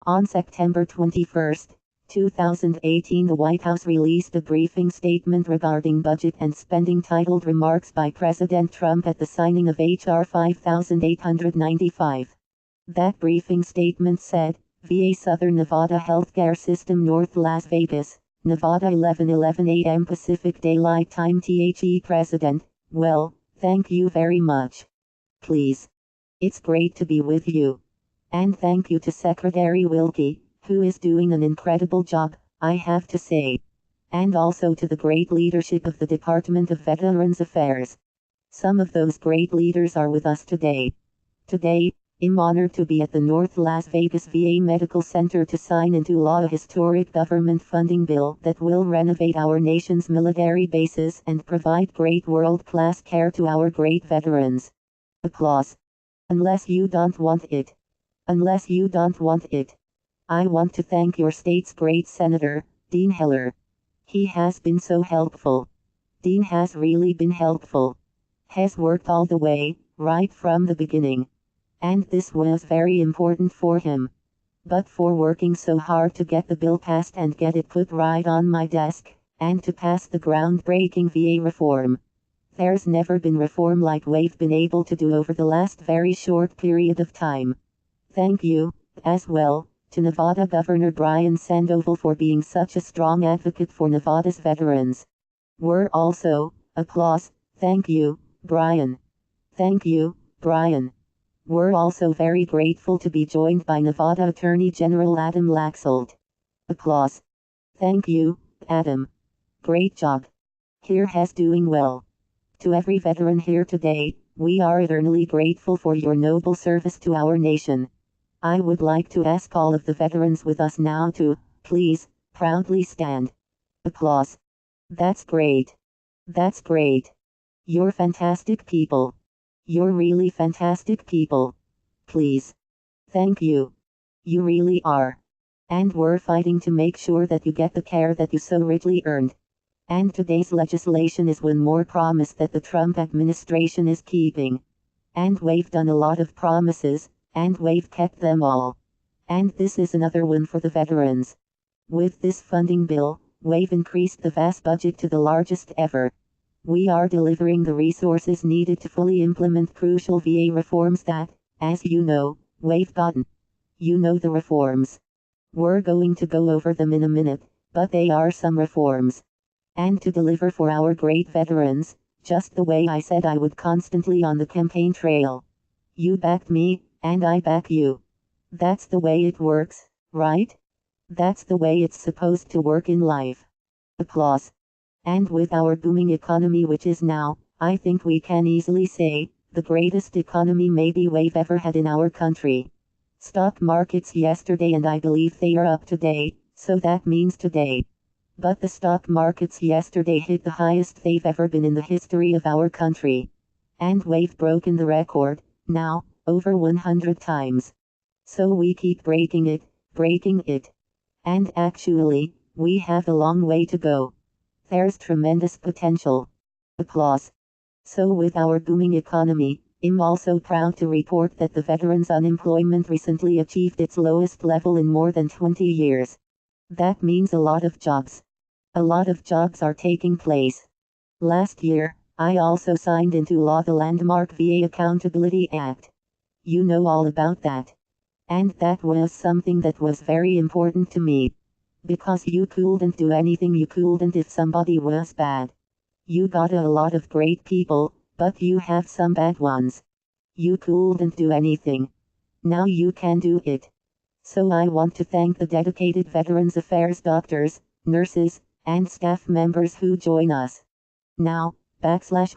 On September 21, 2018, the White House released a briefing statement regarding budget and spending titled Remarks by President Trump at the Signing of H.R. 5895. That briefing statement said, VA Southern Nevada Healthcare System, North Las Vegas, Nevada, 11:11 a.m. Pacific Daylight Time. The President, well, thank you very much. Please. It's great to be with you. And thank you to Secretary Wilkie, who is doing an incredible job, I have to say. And also to the great leadership of the Department of Veterans Affairs. Some of those great leaders are with us today. Today, I'm honored to be at the North Las Vegas VA Medical Center to sign into law a historic government funding bill that will renovate our nation's military bases and provide great world-class care to our great veterans. Applause. Unless you don't want it. Unless you don't want it. I want to thank your state's great Senator, Dean Heller. He has been so helpful. Dean has really been helpful. Has worked all the way, right from the beginning. And this was very important for him. But for working so hard to get the bill passed and get it put right on my desk, and to pass the groundbreaking VA reform. There's never been reform like we've been able to do over the last very short period of time. Thank you, as well, to Nevada Governor Brian Sandoval for being such a strong advocate for Nevada's veterans. We're also, applause, thank you, Brian. Thank you, Brian. We're also very grateful to be joined by Nevada Attorney General Adam Laxalt. Applause. Thank you, Adam. Great job. Here has doing well. To every veteran here today, we are eternally grateful for your noble service to our nation. I would like to ask all of the veterans with us now to, please, proudly stand. Applause. That's great. That's great. You're fantastic people. You're really fantastic people. Please. Thank you. You really are. And we're fighting to make sure that you get the care that you so richly earned. And today's legislation is one more promise that the Trump administration is keeping. And we've done a lot of promises, and we've kept them all. And this is another one for the veterans. With this funding bill, we've increased the VAS budget to the largest ever. We are delivering the resources needed to fully implement crucial VA reforms that, as you know, we've gotten. You know the reforms. We're going to go over them in a minute, but they are some reforms. And to deliver for our great veterans, just the way I said I would constantly on the campaign trail. You backed me, and I back you. That's the way it works, right? That's the way it's supposed to work in life. Applause. And with our booming economy, which is now, I think we can easily say, the greatest economy maybe we've ever had in our country. Stock markets yesterday and I believe they are up today, so that means today. But the stock markets yesterday hit the highest they've ever been in the history of our country. And we've broken the record, now, over 100 times. So we keep breaking it. And actually, we have a long way to go. There's tremendous potential. Applause. So with our booming economy, I'm also proud to report that the veterans' unemployment recently achieved its lowest level in more than 20 years. That means a lot of jobs. A lot of jobs are taking place. Last year, I also signed into law the landmark VA Accountability Act. You know all about that. And that was something that was very important to me. Because you couldn't do anything, you couldn't if somebody was bad. You got a lot of great people, but you have some bad ones. You couldn't do anything. Now you can do it. So I want to thank the dedicated Veterans Affairs doctors, nurses, and staff members who join us. Now,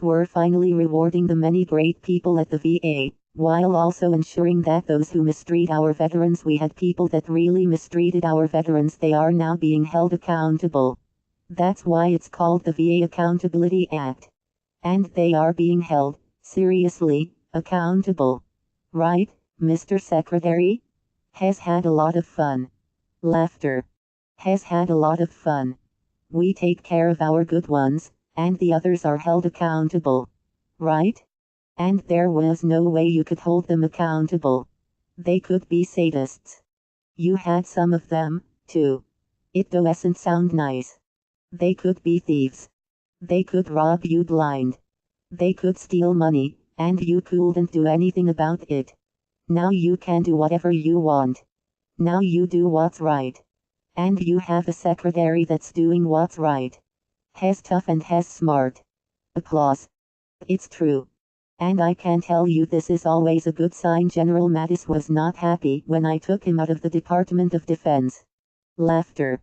we're finally rewarding the many great people at the VA, while also ensuring that those who mistreat our veterans, we had people that really mistreated our veterans, they are now being held accountable. That's why it's called the VA Accountability Act. And they are being held, seriously, accountable. Right, Mr. Secretary? Has had a lot of fun. Laughter. Has had a lot of fun. We take care of our good ones, and the others are held accountable. Right? And there was no way you could hold them accountable. They could be sadists. You had some of them, too. It doesn't sound nice. They could be thieves. They could rob you blind. They could steal money, and you couldn't do anything about it. Now you can do whatever you want. Now you do what's right. And you have a secretary that's doing what's right. Has tough and has smart. Applause. It's true. And I can tell you this is always a good sign. General Mattis was not happy when I took him out of the Department of Defense. Laughter.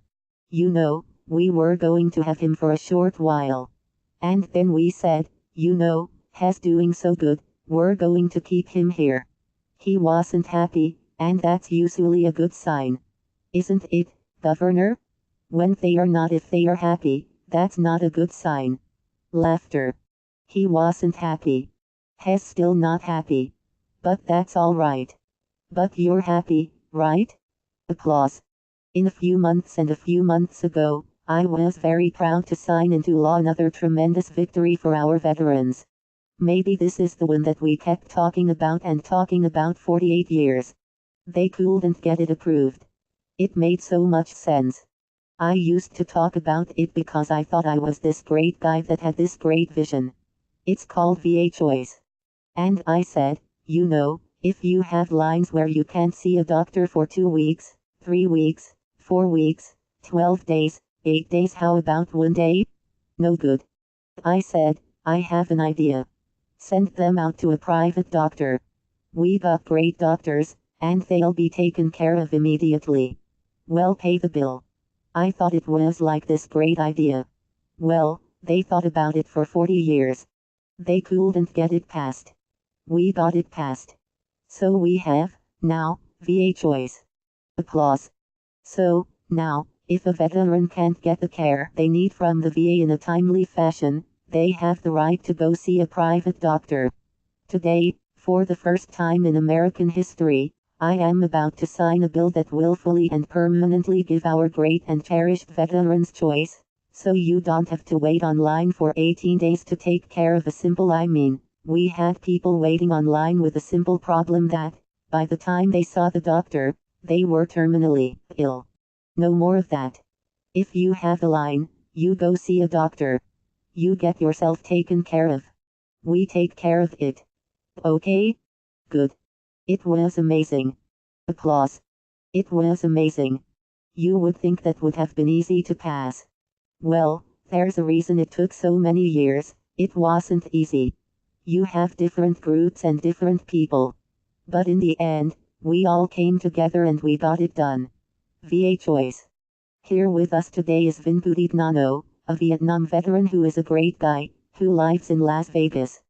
You know, we were going to have him for a short while. And then we said, you know, has doing so good, we're going to keep him here. He wasn't happy, and that's usually a good sign. Isn't it, Governor? When they are not, if they are happy, that's not a good sign. Laughter. He wasn't happy. Has still not happy. But that's all right. But you're happy, right? Applause. In a few months and a few months ago, I was very proud to sign into law another tremendous victory for our veterans. Maybe this is the one that we kept talking about 48 years. They couldn't get it approved. It made so much sense. I used to talk about it because I thought I was this great guy that had this great vision. It's called VA choice. And I said, you know, if you have lines where you can't see a doctor for 2 weeks, 3 weeks, 4 weeks, 12 days, 8 days, how about 1 day? No good. I said, I have an idea. Send them out to a private doctor. We got great doctors, and they'll be taken care of immediately. Well, pay the bill. I thought it was like this great idea. Well, they thought about it for 40 years. They couldn't get it passed. We got it passed. So we have, now, VA choice. Applause. So, now, if a veteran can't get the care they need from the VA in a timely fashion, they have the right to go see a private doctor. Today, for the first time in American history, I am about to sign a bill that will fully and permanently give our great and cherished veterans choice, so you don't have to wait online for 18 days to take care of a simple we had people waiting online with a simple problem that, by the time they saw the doctor, they were terminally ill. No more of that. If you have a line, you go see a doctor. You get yourself taken care of. We take care of it. Okay? Good. It was amazing. Applause. It was amazing. You would think that would have been easy to pass. Well, there's a reason it took so many years. It wasn't easy. You have different groups and different people. But in the end, we all came together and we got it done. VA choice. Here with us today is Vin Pudignano, a Vietnam veteran who is a great guy, who lives in Las Vegas.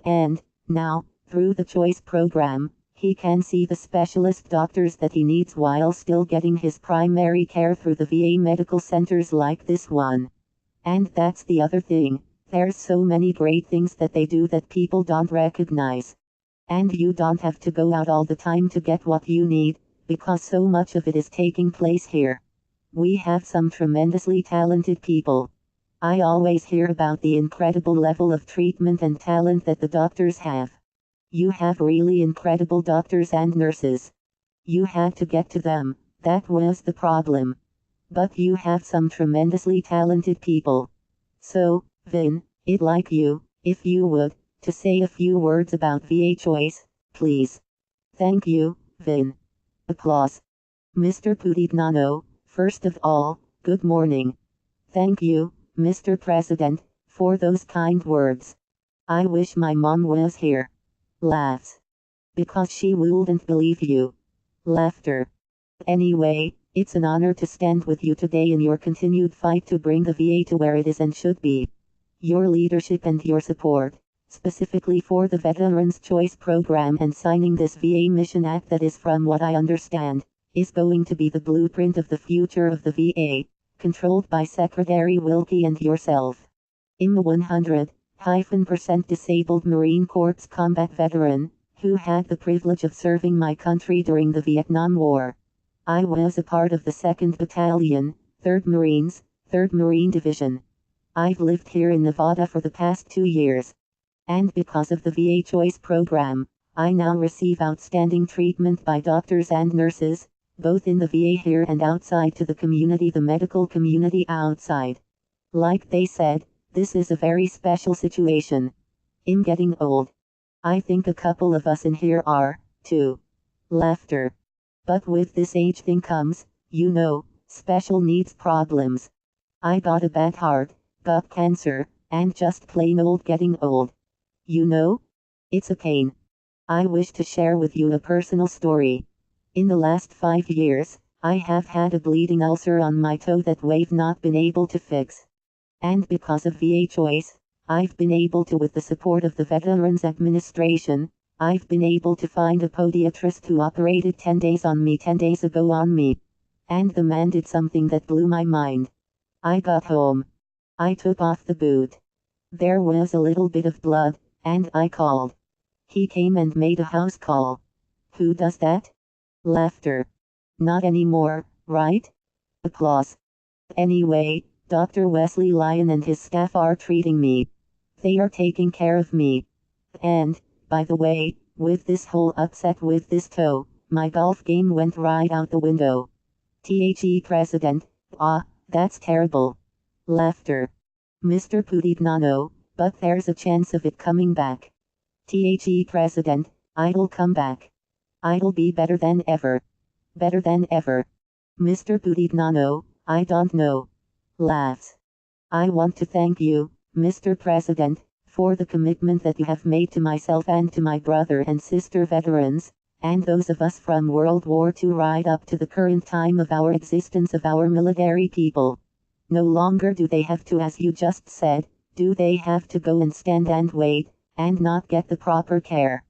And, now, through the choice program, he can see the specialist doctors that he needs while still getting his primary care through the VA medical centers like this one. And that's the other thing, there's so many great things that they do that people don't recognize. And you don't have to go out all the time to get what you need, because so much of it is taking place here. We have some tremendously talented people. I always hear about the incredible level of treatment and talent that the doctors have. You have really incredible doctors and nurses. You had to get to them, that was the problem. But you have some tremendously talented people. So, Vin, I'd like you, if you would, to say a few words about VA choice, please. Thank you, Vin. Applause. Mr. Pudignano, first of all, good morning. Thank you, Mr. President, for those kind words. I wish my mom was here. Laughs. Because she wouldn't believe you. Laughter. Anyway, it's an honor to stand with you today in your continued fight to bring the VA to where it is and should be. Your leadership and your support, specifically for the Veterans Choice Program and signing this VA Mission Act that is, from what I understand, is going to be the blueprint of the future of the VA, controlled by Secretary Wilkie and yourself. I'm a 100% disabled Marine Corps combat veteran, who had the privilege of serving my country during the Vietnam War. I was a part of the 2nd Battalion, 3rd Marines, 3rd Marine Division. I've lived here in Nevada for the past 2 years. And because of the VA Choice Program, I now receive outstanding treatment by doctors and nurses, both in the VA here and outside to the community, the medical community outside. Like they said, this is a very special situation. I'm getting old. I think a couple of us in here are, too. Laughter. But with this age thing comes, special needs problems. I got a bad heart, got cancer, and just plain old getting old. It's a pain. I wish to share with you a personal story. In the last 5 years, I have had a bleeding ulcer on my toe that we've not been able to fix. And because of VA choice, I've been able to, with the support of the Veterans Administration, I've been able to find a podiatrist who operated 10 days ago on me. And the man did something that blew my mind. I got home. I took off the boot. There was a little bit of blood, and I called. He came and made a house call. Who does that? Laughter. Not anymore, right? Applause. Anyway, Dr. Wesley Lyon and his staff are treating me. They are taking care of me. And, by the way, with this whole upset with this toe, my golf game went right out the window. The President, that's terrible. Laughter. Mr. Pudignano, but there's a chance of it coming back. The President, I'll come back. I'll be better than ever. Better than ever. Mr. Pudignano, I don't know. Laughs. I want to thank you, Mr. President, for the commitment that you have made to myself and to my brother and sister veterans, and those of us from World War II right up to the current time of our existence of our military people. No longer do they have to, as you just said, do they have to go and stand and wait, and not get the proper care.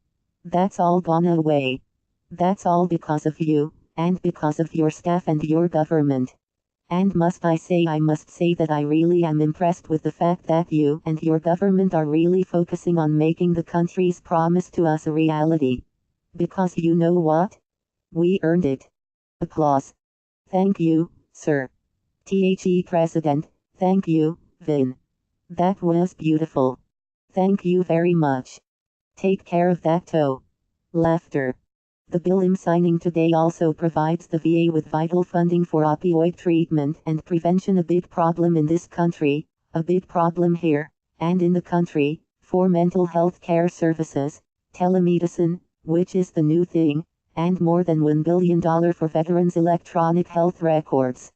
That's all gone away. That's all because of you, and because of your staff and your government. And I must say that I really am impressed with the fact that you and your government are really focusing on making the country's promise to us a reality. Because you know what? We earned it. Applause. Thank you, sir. The President, thank you, Vin. That was beautiful. Thank you very much. Take care of that toe. Laughter. The bill I'm signing today also provides the VA with vital funding for opioid treatment and prevention, a big problem in this country, a big problem here, and in the country, for mental health care services, telemedicine, which is the new thing, and more than $1 billion for veterans' electronic health records.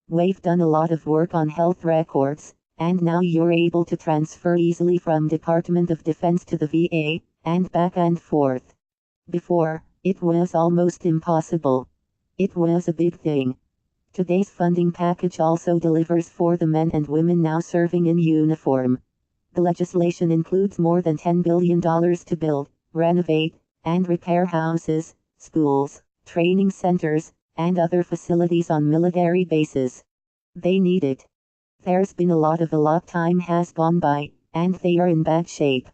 We've done a lot of work on health records, and now you're able to transfer easily from Department of Defense to the VA, and back and forth. Before, it was almost impossible. It was a big thing. Today's funding package also delivers for the men and women now serving in uniform. The legislation includes more than $10 billion to build, renovate, and repair houses, schools, training centers, and other facilities on military bases. They need it. There's been a lot time has gone by, and they are in bad shape.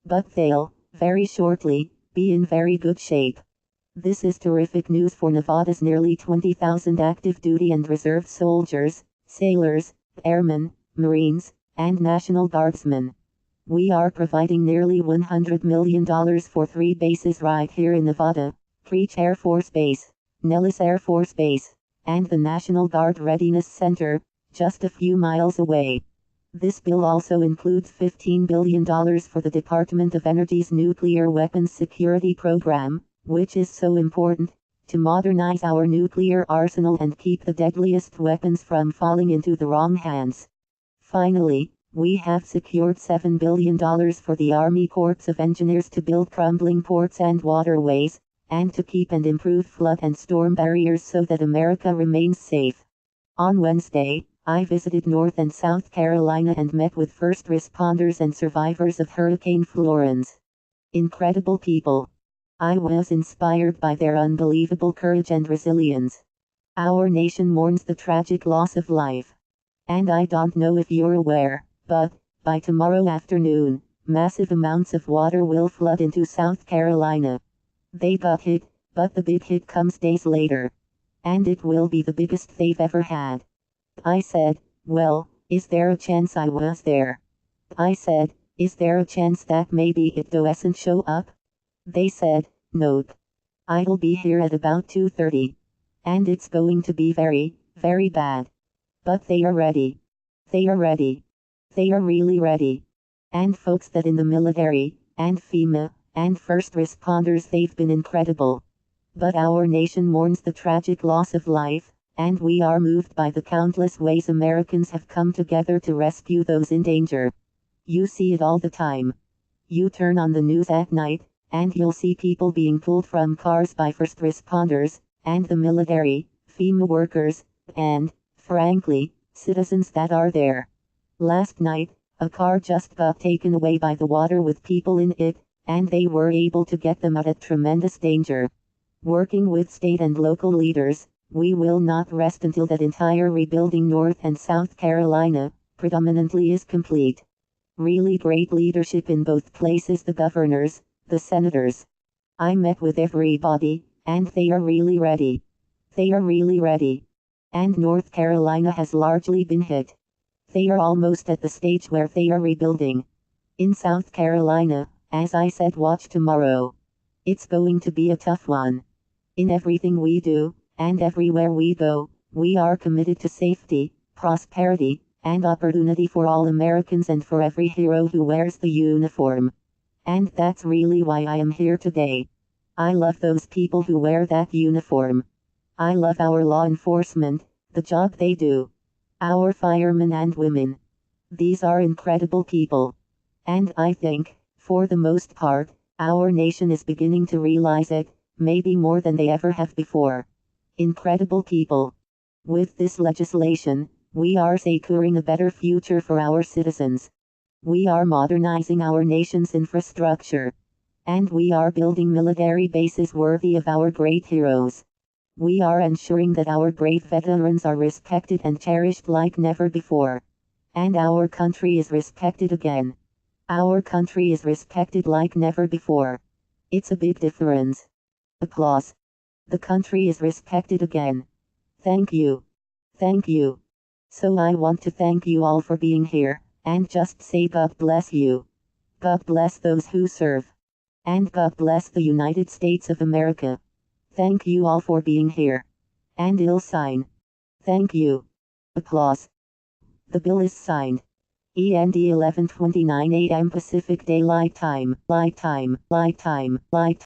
But they'll, very shortly, be in very good shape. This is terrific news for Nevada's nearly 20,000 active duty and reserve soldiers, sailors, airmen, Marines, and National Guardsmen. We are providing nearly $100 million for 3 bases right here in Nevada: Creech Air Force Base, Nellis Air Force Base, and the National Guard Readiness Center, just a few miles away. This bill also includes $15 billion for the Department of Energy's Nuclear Weapons Security Program, which is so important, to modernize our nuclear arsenal and keep the deadliest weapons from falling into the wrong hands. Finally, we have secured $7 billion for the Army Corps of Engineers to build crumbling ports and waterways, and to keep and improve flood and storm barriers so that America remains safe. On Wednesday, I visited North and South Carolina and met with first responders and survivors of Hurricane Florence. Incredible people. I was inspired by their unbelievable courage and resilience. Our nation mourns the tragic loss of life. And I don't know if you're aware, but, by tomorrow afternoon, massive amounts of water will flood into South Carolina. They got hit, but the big hit comes days later. And it will be the biggest they've ever had. I said, well, is there a chance I was there? I said, is there a chance that maybe it doesn't show up? They said, nope. I'll be here at about 2:30. And it's going to be very, very bad. But they are ready. They are ready. They are really ready. And folks that in the military, and FEMA, and first responders, they've been incredible. But our nation mourns the tragic loss of life, and we are moved by the countless ways Americans have come together to rescue those in danger. You see it all the time. You turn on the news at night, and you'll see people being pulled from cars by first responders, and the military, FEMA workers, and, frankly, citizens that are there. Last night, a car just got taken away by the water with people in it, and they were able to get them out of tremendous danger. Working with state and local leaders, we will not rest until that entire rebuilding North and South Carolina, predominantly, is complete. Really great leadership in both places, the governors, the senators. I met with everybody, and they are really ready. They are really ready. And North Carolina has largely been hit. They are almost at the stage where they are rebuilding. In South Carolina, as I said, watch tomorrow. It's going to be a tough one. In everything we do, and everywhere we go, we are committed to safety, prosperity, and opportunity for all Americans and for every hero who wears the uniform. And that's really why I am here today. I love those people who wear that uniform. I love our law enforcement, the job they do. Our firemen and women. These are incredible people. And I think, for the most part, our nation is beginning to realize it, maybe more than they ever have before. Incredible people. With this legislation, we are securing a better future for our citizens. We are modernizing our nation's infrastructure. And we are building military bases worthy of our great heroes. We are ensuring that our great veterans are respected and cherished like never before. And our country is respected again. Our country is respected like never before. It's a big difference. Applause. The country is respected again. Thank you. Thank you. So I want to thank you all for being here, and just say God bless you. God bless those who serve. And God bless the United States of America. Thank you all for being here. And I'll sign. Thank you. Applause. The bill is signed. END 11:29 a.m. Pacific Daylight Time. Light time. Light time. Light time.